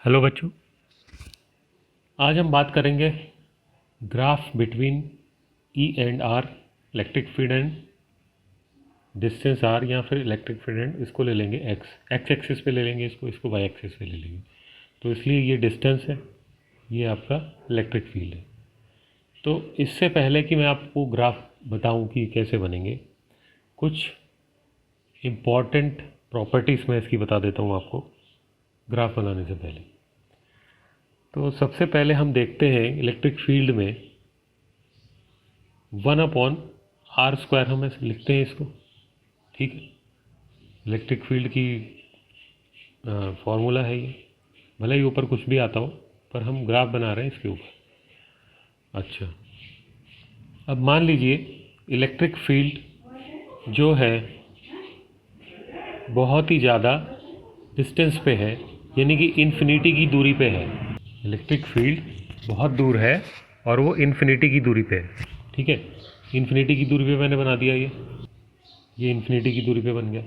Hello बच्चों, आज हम बात करेंगे graph between E and R, electric field and distance R, या फिर इलेक्ट्रिक फील्ड एंड इसको ले लेंगे एक्स एक्सिस पे ले लेंगे, इसको वाई एक्सिस पे ले लेंगे। तो इसलिए ये डिस्टेंस है, ये आपका इलेक्ट्रिक फील्ड है। तो इससे पहले कि मैं आपको ग्राफ बताऊं कि कैसे बनेंगे, कुछ इम्पॉर्टेंट प्रॉपर्टीज़ मैं इसकी बता देता हूँ आपको ग्राफ बनाने से पहले। तो सबसे पहले हम देखते हैं इलेक्ट्रिक फील्ड में 1/r² हम ऐसे लिखते हैं इसको, ठीक है। इलेक्ट्रिक फील्ड की फॉर्मूला है ये, भले ही ऊपर कुछ भी आता हो, पर हम ग्राफ बना रहे हैं इसके ऊपर। अच्छा, अब मान लीजिए इलेक्ट्रिक फील्ड जो है बहुत ही ज़्यादा डिस्टेंस पे है, यानी कि इन्फिनिटी की दूरी पे है। इलेक्ट्रिक फील्ड बहुत दूर है और वो इन्फिनिटी की दूरी पे है, ठीक है। इन्फिनिटी की दूरी पे मैंने बना दिया, ये इन्फिनिटी की दूरी पे बन गया।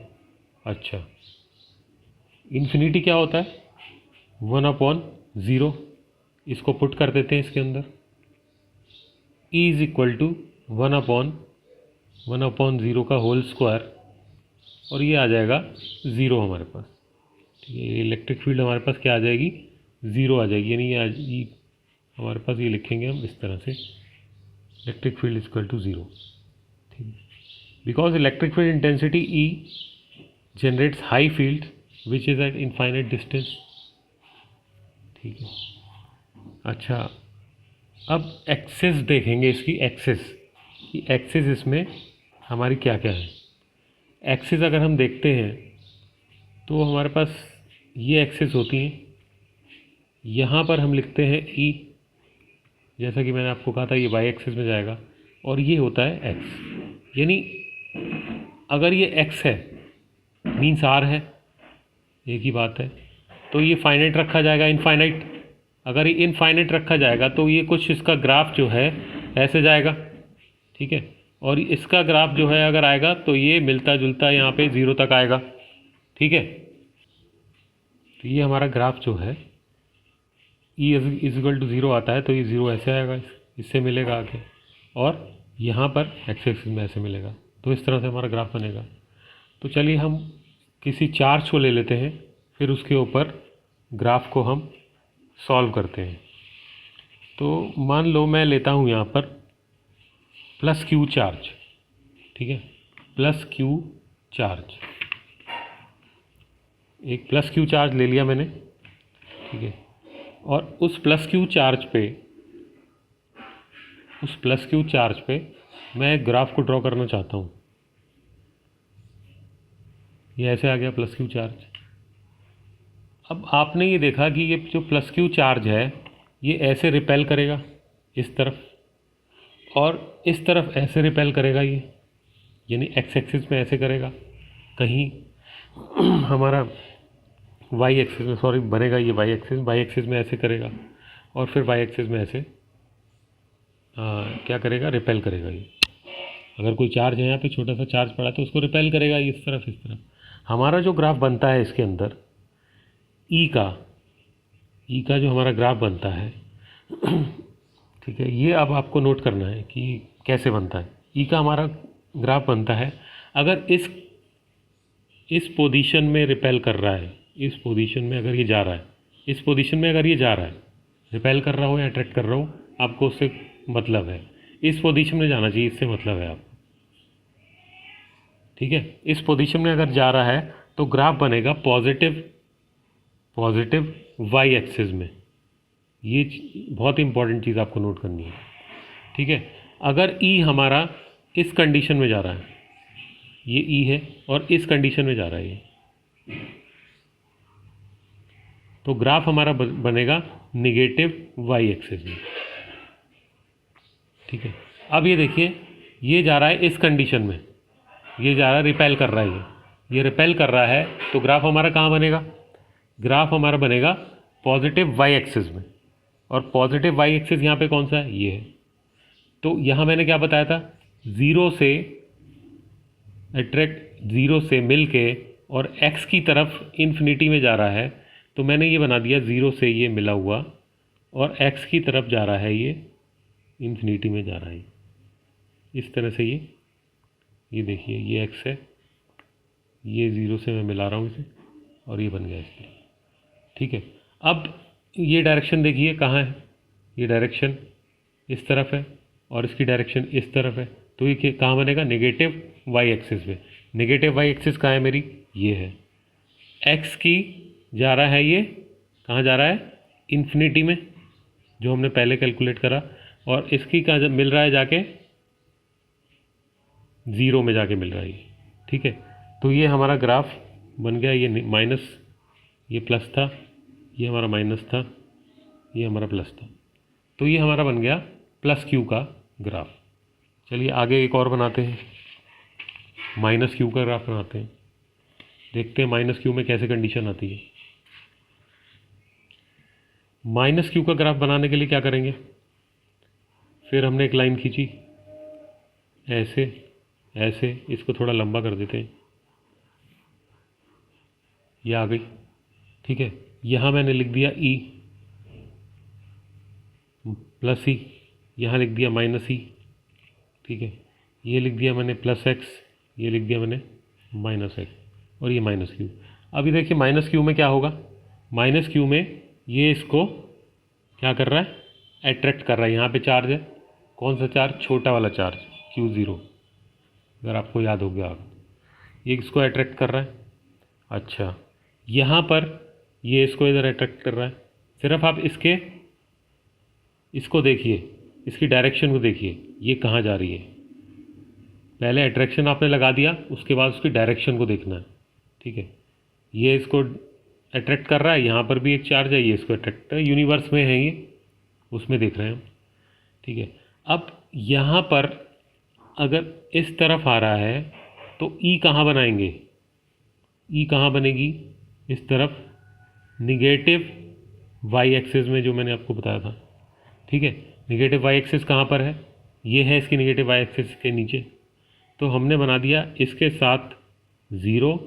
अच्छा, इन्फिनिटी क्या होता है? 1/0। इसको पुट कर देते हैं इसके अंदर, E इज इक्वल टू 1/0 का होल स्क्वायर, और ये आ जाएगा 0 हमारे पास, ठीक है। इलेक्ट्रिक फील्ड हमारे पास क्या आ जाएगी? 0 आ जाएगी, यानी ये हमारे पास ये लिखेंगे हम इस तरह से, electric field is equal to 0, ठीक है। Because electric field intensity E generates high field which is at infinite distance, ठीक है। अच्छा, अब एक्सेस देखेंगे इसकी, एक्सेस इसमें हमारी क्या क्या है। एक्सेस अगर हम देखते हैं तो हमारे पास ये एक्सेस होती हैं। यहाँ पर हम लिखते हैं E, जैसा कि मैंने आपको कहा था ये वाई एक्सिस में जाएगा, और ये होता है x। यानी अगर ये x है मीन्स r है, एक ही बात है। तो ये फाइनाइट रखा जाएगा, इनफाइनाइट। अगर ये इनफाइनाइट रखा जाएगा तो ये कुछ इसका ग्राफ जो है ऐसे जाएगा, ठीक है। और इसका ग्राफ जो है अगर आएगा तो ये मिलता जुलता यहाँ पे 0 तक आएगा, ठीक है। तो ये हमारा ग्राफ जो है E इज इक्वल टू 0 आता है, तो ये 0 ऐसे आएगा, इससे मिलेगा आगे, और यहाँ पर एक्स एक्सिस में ऐसे मिलेगा। तो इस तरह से हमारा ग्राफ बनेगा। तो चलिए हम किसी चार्ज को ले लेते हैं, फिर उसके ऊपर ग्राफ को हम सॉल्व करते हैं। तो मान लो मैं लेता हूँ यहाँ पर +Q चार्ज, ठीक है। +Q चार्ज, एक +Q चार्ज ले लिया मैंने, ठीक है। और उस +Q चार्ज पे मैं एक ग्राफ को ड्रॉ करना चाहता हूँ। ये ऐसे आ गया +Q चार्ज। अब आपने ये देखा कि ये जो +Q चार्ज है ये ऐसे रिपेल करेगा इस तरफ, और इस तरफ ऐसे रिपेल करेगा ये, यानी एक्स एक्सिस में ऐसे करेगा। कहीं हमारा वाई एक्सिस में, सॉरी, बनेगा ये वाई एक्सिस में ऐसे करेगा, और फिर वाई एक्सिस में ऐसे क्या करेगा? रिपेल करेगा ये। अगर कोई चार्ज है यहाँ पे, छोटा सा चार्ज पड़ा तो उसको रिपेल करेगा इस तरफ इस तरफ। हमारा जो ग्राफ बनता है इसके अंदर ई का जो हमारा ग्राफ बनता है ठीक है, ये अब आपको नोट करना है कि कैसे बनता है। ई का हमारा ग्राफ बनता है, अगर इस पोजीशन में रिपेल कर रहा है, इस पोजीशन में अगर ये जा रहा है, इस पोजीशन में अगर ये जा रहा है, रिपेल कर रहा हो या अट्रैक्ट कर रहा हो, आपको उससे मतलब है। इस पोजीशन में जाना चाहिए, इससे मतलब है आप, ठीक है। इस पोजीशन में अगर जा रहा है तो ग्राफ बनेगा पॉजिटिव वाई एक्सिस में। ये बहुत इंपॉर्टेंट चीज़ आपको नोट करनी है, ठीक है। अगर ई हमारा इस कंडीशन में जा रहा है, ये ई है, और इस कंडीशन में जा रहा है ये, तो ग्राफ हमारा बनेगा निगेटिव वाई एक्सिस में, ठीक है। अब ये देखिए, ये जा रहा है इस कंडीशन में, ये जा रहा है, रिपेल कर रहा है, ये रिपेल कर रहा है, तो ग्राफ हमारा कहाँ बनेगा? ग्राफ हमारा बनेगा पॉजिटिव वाई एक्सिस में, और पॉजिटिव वाई एक्सिस यहाँ पे कौन सा है? ये है। तो यहाँ मैंने क्या बताया था? 0 से मिल के और x की तरफ इन्फिनिटी में जा रहा है, तो मैंने ये बना दिया 0 से ये मिला हुआ, और x की तरफ जा रहा है, ये इन्फिनिटी में जा रहा है इस तरह से। ये देखिए ये x है, ये 0 से मैं मिला रहा हूँ इसे, और ये बन गया इस तरह। ठीक है, अब ये डायरेक्शन देखिए कहाँ है, ये डायरेक्शन इस तरफ है और इसकी डायरेक्शन इस तरफ है। तो ये कहाँ बनेगा, नेगेटिव वाई एक्सिस पे। नेगेटिव वाई एक्सिस कहाँ है मेरी, ये है। एक्स की जा रहा है, ये कहाँ जा रहा है, इन्फिनिटी में, जो हमने पहले कैलकुलेट करा। और इसकी कहाँ मिल रहा है, जाके 0 में जाके मिल रहा है। ठीक है, तो ये हमारा ग्राफ बन गया। ये माइनस, ये प्लस था, ये हमारा माइनस था, ये हमारा प्लस था। तो ये हमारा बन गया प्लस क्यू का ग्राफ। चलिए आगे एक और बनाते हैं, माइनस क्यू का ग्राफ बनाते हैं। देखते हैं माइनस क्यू में कैसे कंडीशन आती है। माइनस क्यू का ग्राफ बनाने के लिए क्या करेंगे, फिर हमने एक लाइन खींची ऐसे ऐसे, इसको थोड़ा लंबा कर देते हैं, ये आ गई। ठीक है, यहाँ मैंने लिख दिया ई प्लस ई, यहाँ लिख दिया माइनस ई। ठीक है, ये लिख दिया मैंने प्लस एक्स, ये लिख दिया मैंने माइनस एक्स, और ये माइनस क्यू। अभी देखिए माइनस क्यू में क्या होगा, माइनस क्यू में ये इसको क्या कर रहा है, अट्रैक्ट कर रहा है। यहाँ पे चार्ज है, कौन सा चार्ज, छोटा वाला चार्ज Q0, अगर आपको याद हो गया, ये इसको अट्रैक्ट कर रहा है। अच्छा, यहाँ पर ये इसको इधर अट्रैक्ट कर रहा है। सिर्फ आप इसको देखिए, इसकी डायरेक्शन को देखिए, ये कहाँ जा रही है। पहले अट्रैक्शन आपने लगा दिया, उसके बाद उसकी डायरेक्शन को देखना है। ठीक है, ये इसको अट्रैक्ट कर रहा है, यहाँ पर भी एक चार्ज है, ये इसको अट्रैक्ट कर, यूनिवर्स में है ये, उसमें देख रहे हैं हम। ठीक है, अब यहाँ पर अगर इस तरफ आ रहा है तो ई कहाँ बनाएंगे, ई कहाँ बनेगी, इस तरफ निगेटिव वाई एक्सिस में, जो मैंने आपको बताया था। ठीक है, निगेटिव वाई एक्सिस कहाँ पर है, ये है इसकी निगेटिव वाई एक्सिस के नीचे। तो हमने बना दिया इसके साथ 0,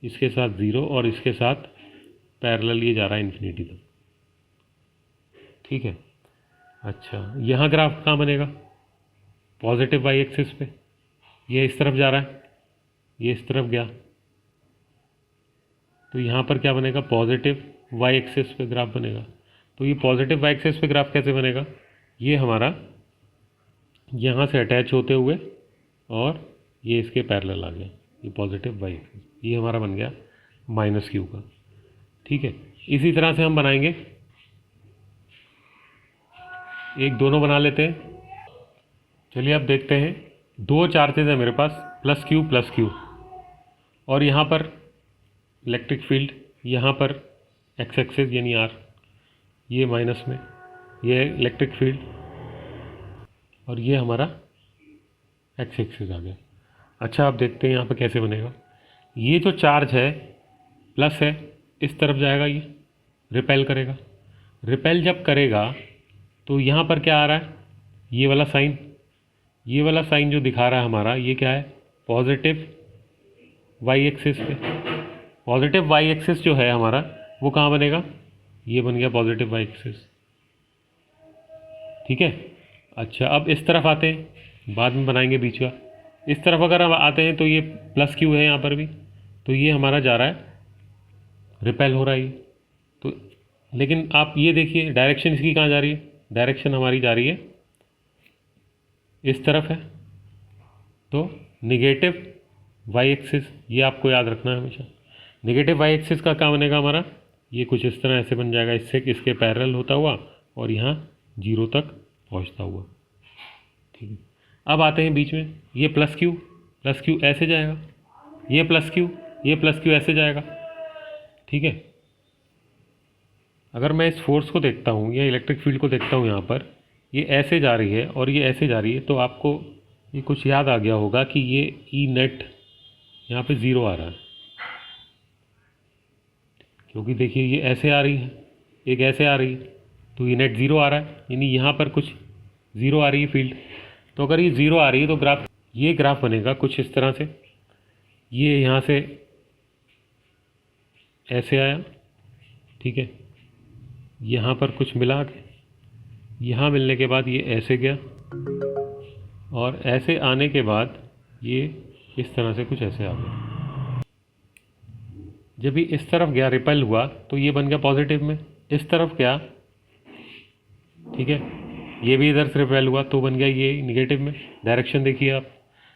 इसके साथ 0, और इसके साथ पैरेलल ये जा रहा है इन्फिनिटी तक। ठीक है, अच्छा यहाँ ग्राफ कहाँ बनेगा, पॉजिटिव वाई एक्सिस पे। ये इस तरफ जा रहा है, ये इस तरफ गया, तो यहाँ पर क्या बनेगा, पॉजिटिव वाई एक्सिस पे ग्राफ बनेगा। तो ये पॉजिटिव वाई एक्सिस पे ग्राफ कैसे बनेगा, ये हमारा यहाँ से अटैच होते हुए और ये इसके पैरेलल आ गया, ये पॉजिटिव वाई एक्सिस, ये हमारा बन गया माइनस क्यू का। ठीक है, इसी तरह से हम बनाएंगे, एक दोनों बना लेते हैं। चलिए अब देखते हैं, दो चार्जेस है मेरे पास, प्लस क्यू, और यहाँ पर इलेक्ट्रिक फील्ड, यहाँ पर एक्स एक्सिस यानी आर, ये माइनस में, ये इलेक्ट्रिक फील्ड, और ये हमारा एक्स एक्सिस आ गया। अच्छा अब देखते हैं यहाँ पर कैसे बनेगा। ये जो चार्ज है प्लस है, इस तरफ जाएगा, ये रिपेल करेगा। रिपेल जब करेगा तो यहाँ पर क्या आ रहा है, ये वाला साइन, ये वाला साइन जो दिखा रहा है हमारा, ये क्या है, पॉजिटिव वाई एक्सिस पे। पॉजिटिव वाई एक्सिस जो है हमारा, वो कहाँ बनेगा, ये बन गया पॉजिटिव वाई एक्सिस। ठीक है, अच्छा अब इस तरफ आते हैं, बाद में बनाएंगे बीच का। इस तरफ अगर हम आते हैं तो ये प्लस क्यू है यहाँ पर भी, तो ये हमारा जा रहा है, रिपेल हो रहा है ये। तो लेकिन आप ये देखिए डायरेक्शन इसकी कहाँ जा रही है, डायरेक्शन हमारी जा रही है इस तरफ है। तो निगेटिव वाई एक्सिस, ये आपको याद रखना है हमेशा। निगेटिव वाई एक्सिस का क्या बनेगा हमारा, ये कुछ इस तरह ऐसे बन जाएगा, इससे इसके पैरेलल होता हुआ और यहाँ 0 तक पहुँचता हुआ। ठीक है, अब आते हैं बीच में, ये प्लस क्यू ऐसे जाएगा, ये प्लस क्यू ऐसे जाएगा। ठीक है, अगर मैं इस फोर्स को देखता हूँ या इलेक्ट्रिक फील्ड को देखता हूँ, यहाँ पर ये ऐसे जा रही है और ये ऐसे जा रही है, तो आपको ये कुछ याद आ गया होगा कि ये ई नेट यहाँ पे 0 आ रहा है, क्योंकि देखिए ये ऐसे आ रही है, एक ऐसे आ रही है, तो ई नेट 0 आ रहा है, यानी यहाँ पर कुछ 0 आ रही है फील्ड। तो अगर ये 0 आ रही है तो ग्राफ, ये ग्राफ बनेगा कुछ इस तरह से, ये यहाँ से ऐसे आया ठीक है, यहाँ पर कुछ मिला के यहाँ मिलने के बाद ये ऐसे गया और ऐसे आने के बाद ये इस तरह से कुछ ऐसे आ गया। जब ये इस तरफ गया रिपेल हुआ तो ये बन गया पॉजिटिव में, इस तरफ गया, ठीक है, ये भी इधर से रिपेल हुआ तो बन गया ये निगेटिव में। डायरेक्शन देखिए आप,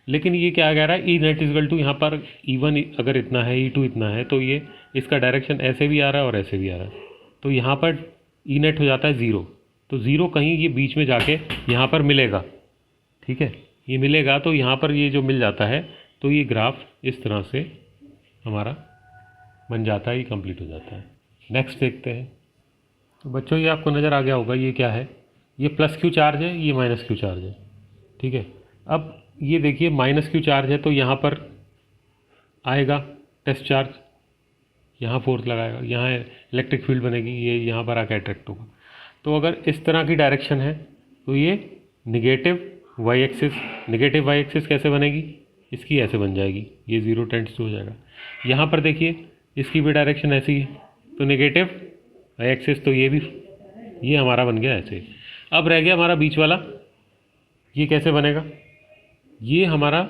लेकिन ये क्या कह रहा है, ई नेट इजकल टू यहाँ पर E1 अगर इतना है E2 इतना है तो ये इसका डायरेक्शन ऐसे भी आ रहा है और ऐसे भी आ रहा है, तो यहाँ पर ई नेट हो जाता है ज़ीरो। तो ज़ीरो कहीं ये बीच में जाके यहाँ पर मिलेगा, ठीक है, ये मिलेगा तो यहाँ पर ये जो मिल जाता है तो ये ग्राफ इस तरह से हमारा बन जाता है, ये कंप्लीट हो जाता है। नेक्स्ट देखते हैं। तो बच्चों ये आपको नज़र आ गया होगा, ये क्या है, ये प्लस क्यू चार्ज है, ये माइनस क्यू चार्ज है, ठीक है। अब ये देखिए माइनस क्यू चार्ज है तो यहाँ पर आएगा टेस्ट चार्ज, यहाँ फोर्स लगाएगा, यहाँ इलेक्ट्रिक फील्ड बनेगी, ये यहाँ पर आकर अट्रैक्ट होगा। तो अगर इस तरह की डायरेक्शन है तो ये निगेटिव वाई एक्सिस कैसे बनेगी, इसकी ऐसे बन जाएगी, ये ज़ीरो टेंड्स टू हो जाएगा। यहाँ पर देखिए इसकी भी डायरेक्शन ऐसी है तो निगेटिव वाई एक्सिस, तो ये हमारा बन गया ऐसे। अब रह गया हमारा बीच वाला, ये कैसे बनेगा, ये हमारा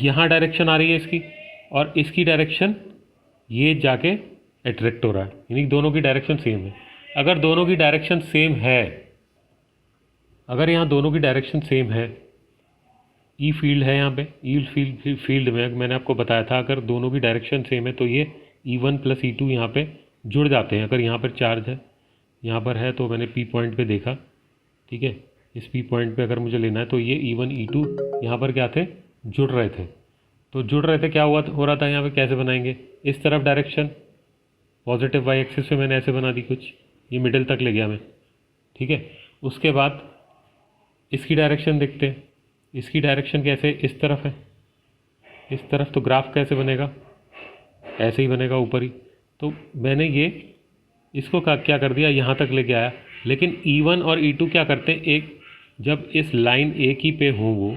यहाँ डायरेक्शन आ रही है इसकी और इसकी डायरेक्शन ये जाके अट्रैक्ट हो रहा है, यानी दोनों की डायरेक्शन सेम है। अगर दोनों की डायरेक्शन सेम है, अगर यहाँ दोनों की डायरेक्शन सेम है, ई फील्ड है यहाँ पे, ई फील्ड में मैंने आपको बताया था अगर दोनों की डायरेक्शन सेम है तो ये E1 प्लस E2 यहाँ पे जुड़ जाते हैं। अगर यहाँ पर चार्ज है, यहाँ पर है तो मैंने पी पॉइंट पे देखा, ठीक है, इस पी पॉइंट पे अगर मुझे लेना है तो ये E1 E2 यहाँ पर क्या थे, जुड़ रहे थे। तो जुड़ रहे थे, क्या हो रहा था यहाँ पे, कैसे बनाएंगे, इस तरफ डायरेक्शन पॉजिटिव वाई एक्सिस पे मैंने ऐसे बना दी कुछ, ये मिडिल तक ले गया मैं, ठीक है। उसके बाद इसकी डायरेक्शन देखते हैं, इसकी डायरेक्शन कैसे, इस तरफ है, इस तरफ, तो ग्राफ कैसे बनेगा, ऐसे ही बनेगा ऊपर ही। तो मैंने ये इसको क्या कर दिया, यहाँ तक लेके आया। लेकिन E1 और E2 क्या करते हैं, एक जब इस लाइन एक ही पे हो वो,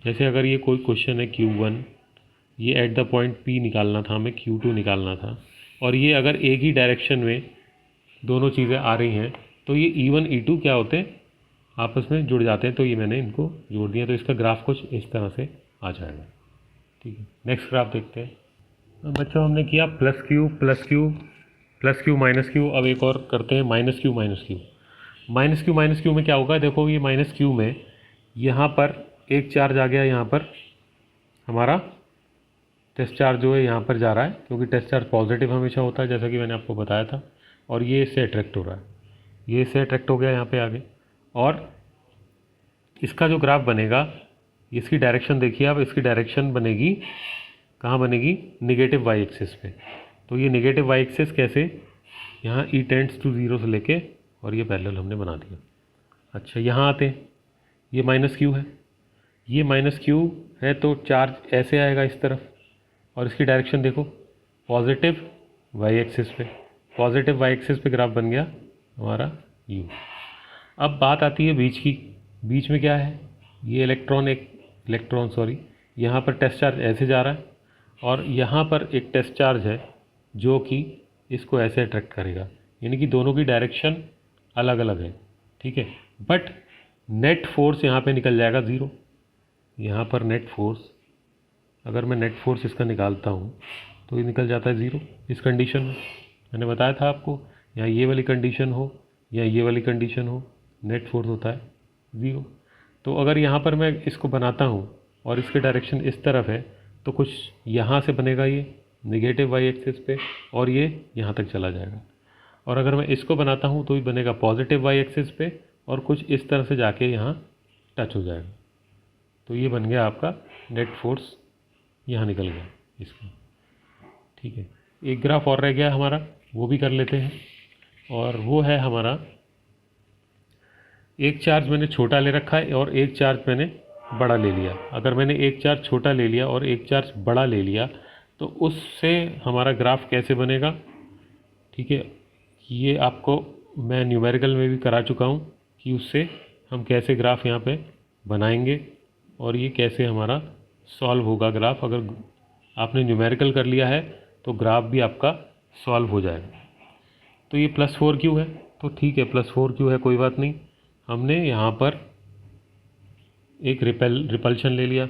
जैसे अगर ये कोई क्वेश्चन है Q1, ये एट द पॉइंट P निकालना था हमें, Q2 निकालना था, और ये अगर एक ही डायरेक्शन में दोनों चीज़ें आ रही हैं तो ये E1 E2 क्या होते हैं, आपस में जुड़ जाते हैं। तो ये मैंने इनको जोड़ दिया, तो इसका ग्राफ कुछ इस तरह से आ जाएगा, ठीक है। नेक्स्ट ग्राफ देखते हैं। बच्चों हमने किया प्लस क्यू माइनस क्यू, अब एक और करते हैं माइनस क्यू माइनस क्यू में क्या होगा, देखो ये माइनस क्यू में यहाँ पर एक चार्ज आ गया, यहाँ पर हमारा टेस्ट चार्ज जो है यहाँ पर जा रहा है, क्योंकि टेस्ट चार्ज पॉजिटिव हमेशा होता है जैसा कि मैंने आपको बताया था, और ये इससे अट्रैक्ट हो रहा है, ये इससे अट्रैक्ट हो गया यहाँ पे आगे। और इसका जो ग्राफ बनेगा, इसकी डायरेक्शन देखिए आप, इसकी डायरेक्शन बनेगी कहाँ बनेगी, निगेटिव वाई एक्सिस पे। तो ये निगेटिव वाई एक्सिस कैसे, यहाँ ई टेंड्स टू ज़ीरो से लेके, और ये पैरेलल हमने बना दिया। अच्छा यहाँ आते हैं, ये माइनस क्यू है, ये माइनस क्यू है तो चार्ज ऐसे आएगा इस तरफ, और इसकी डायरेक्शन देखो पॉजिटिव वाई एक्सिस पे, पॉजिटिव वाई एक्सिस पे ग्राफ बन गया हमारा यू। अब बात आती है बीच की, बीच में क्या है, ये इलेक्ट्रॉन सॉरी, यहाँ पर टेस्ट चार्ज ऐसे जा रहा है और यहाँ पर एक टेस्ट चार्ज है जो कि इसको ऐसे अट्रैक्ट करेगा, यानी कि दोनों की डायरेक्शन अलग अलग है, ठीक है। बट नेट फोर्स यहाँ पे निकल जाएगा ज़ीरो, यहाँ पर नेट फोर्स, अगर मैं नेट फोर्स इसका निकालता हूँ तो ये निकल जाता है ज़ीरो। इस कंडीशन में मैंने बताया था आपको, यहाँ ये वाली कंडीशन हो या ये वाली कंडीशन हो, नेट फोर्स होता है ज़ीरो। तो अगर यहाँ पर मैं इसको बनाता हूँ और इसके डायरेक्शन इस तरफ है तो कुछ यहाँ से बनेगा ये निगेटिव वाई एक्सिस पे, और ये यहाँ तक चला जाएगा। और अगर मैं इसको बनाता हूँ तो ये बनेगा पॉजिटिव वाई एक्सिस पे और कुछ इस तरह से जाके यहाँ टच हो जाएगा। तो ये बन गया आपका नेट फोर्स, यहाँ निकल गया इसका, ठीक है। एक ग्राफ और रह गया हमारा, वो भी कर लेते हैं, और वो है हमारा, एक चार्ज मैंने छोटा ले रखा है और एक चार्ज मैंने बड़ा ले लिया। अगर मैंने एक चार्ज छोटा ले लिया और एक चार्ज बड़ा ले लिया तो उससे हमारा ग्राफ कैसे बनेगा, ठीक है। ये आपको मैं न्यूमेरिकल में भी करा चुका हूँ कि उससे हम कैसे ग्राफ यहाँ पे बनाएंगे और ये कैसे हमारा सॉल्व होगा ग्राफ। अगर आपने न्यूमेरिकल कर लिया है तो ग्राफ भी आपका सॉल्व हो जाएगा। तो ये +4q है, तो ठीक है +4q है, कोई बात नहीं। हमने यहाँ पर एक रिपल्शन ले लिया,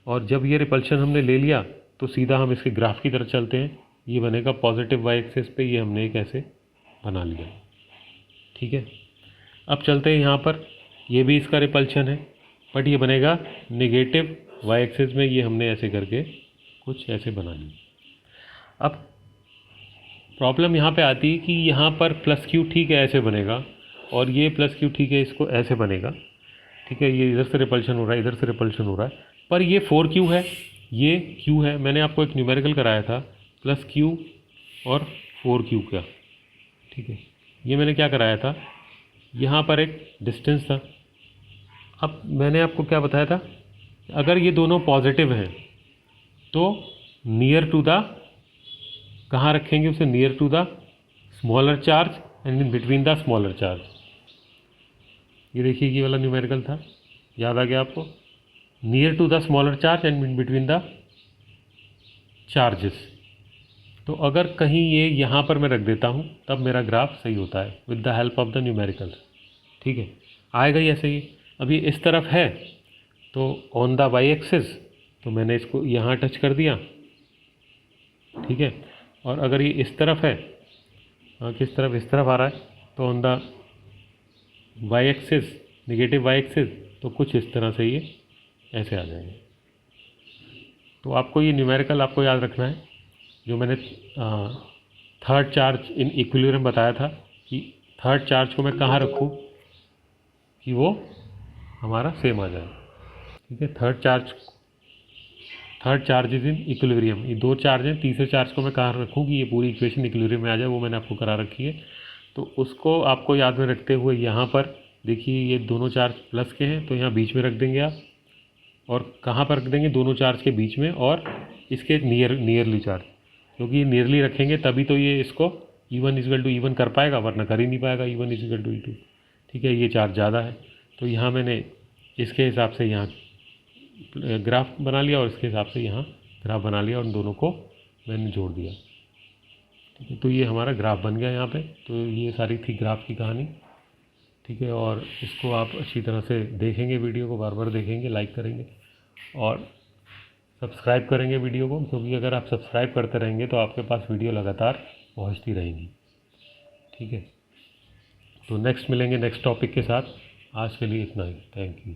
और जब ये रिपल्शन हमने ले लिया तो सीधा हम इसके ग्राफ की तरफ चलते हैं। ये बनेगा पॉजिटिव y एक्सिस पे, ये हमने एक ऐसे बना लिया, ठीक है। अब चलते हैं यहाँ पर, ये भी इसका रिपल्शन है, बट ये बनेगा नेगेटिव y एक्सिस में, ये हमने ऐसे करके कुछ ऐसे बना लिया। अब प्रॉब्लम यहाँ पे आती है कि यहाँ पर +q ठीक है ऐसे बनेगा, और ये +q ठीक है इसको ऐसे बनेगा, ठीक है। ये इधर से रिपल्शन हो रहा है, इधर से रिपल्शन हो रहा है, पर ये 4q है, ये q है। मैंने आपको एक न्यूमेरिकल कराया था +q और 4q का, ठीक है। ये मैंने क्या कराया था, यहाँ पर एक डिस्टेंस था। अब मैंने आपको क्या बताया था, अगर ये दोनों पॉजिटिव हैं तो नियर टू द, कहाँ रखेंगे उसे, near to the smaller charge and in between the smaller charge. ये देखिए ये वाला न्यूमेरिकल था, याद आ गया आपको, near to the smaller charge and in between the charges. तो अगर कहीं ये यहाँ पर मैं रख देता हूँ तब मेरा ग्राफ सही होता है with the help of the numericals, ठीक है। आएगा ही ऐसे ही। अब ये इस तरफ है तो ऑन द y एक्सिस, तो मैंने इसको यहाँ टच कर दिया, ठीक है। और अगर ये इस तरफ है, किस तरफ, इस तरफ आ रहा है, तो on the y axis, negative y axis, तो कुछ इस तरह से ये ऐसे आ जाएंगे। तो आपको ये न्यूमेरिकल आपको याद रखना है, जो मैंने थर्ड चार्ज इन इक्विलिब्रियम बताया था कि थर्ड चार्ज को मैं कहाँ रखूँ कि वो हमारा सेम आ जाए, ठीक है। Third charge is in equilibrium, ये दो चार्ज हैं, तीसरे चार्ज को मैं कहाँ रखूँ कि ये पूरी इक्वेशन इक्विलिब्रियम में आ जाए, वो मैंने आपको करा रखी है। तो उसको आपको याद में रखते हुए यहाँ पर देखिए ये दोनों चार्ज प्लस के हैं, तो यहाँ बीच में रख देंगे आप, और कहाँ पर रख देंगे, दोनों चार्ज के बीच में, और इसके नियरली चार्ज, क्योंकि ये नियरली रखेंगे तभी तो ये इसको E1 = E1 कर पाएगा, वरना कर ही नहीं पाएगा E1 = E2, ठीक है। ये चार्ज ज़्यादा है, तो यहाँ मैंने इसके हिसाब से यहाँ ग्राफ बना लिया, और इसके हिसाब से यहाँ ग्राफ बना लिया, और उन दोनों को मैंने जोड़ दिया, ठीक है। तो ये हमारा ग्राफ बन गया यहाँ पे। तो ये सारी थी ग्राफ की कहानी, ठीक है। और इसको आप अच्छी तरह से देखेंगे, वीडियो को बार बार देखेंगे, लाइक करेंगे और सब्सक्राइब करेंगे वीडियो को, क्योंकि अगर आप सब्सक्राइब करते रहेंगे तो आपके पास वीडियो लगातार पहुंचती रहेंगी, ठीक है। तो नेक्स्ट मिलेंगे नेक्स्ट टॉपिक के साथ। आज के लिए इतना ही, थैंक यू।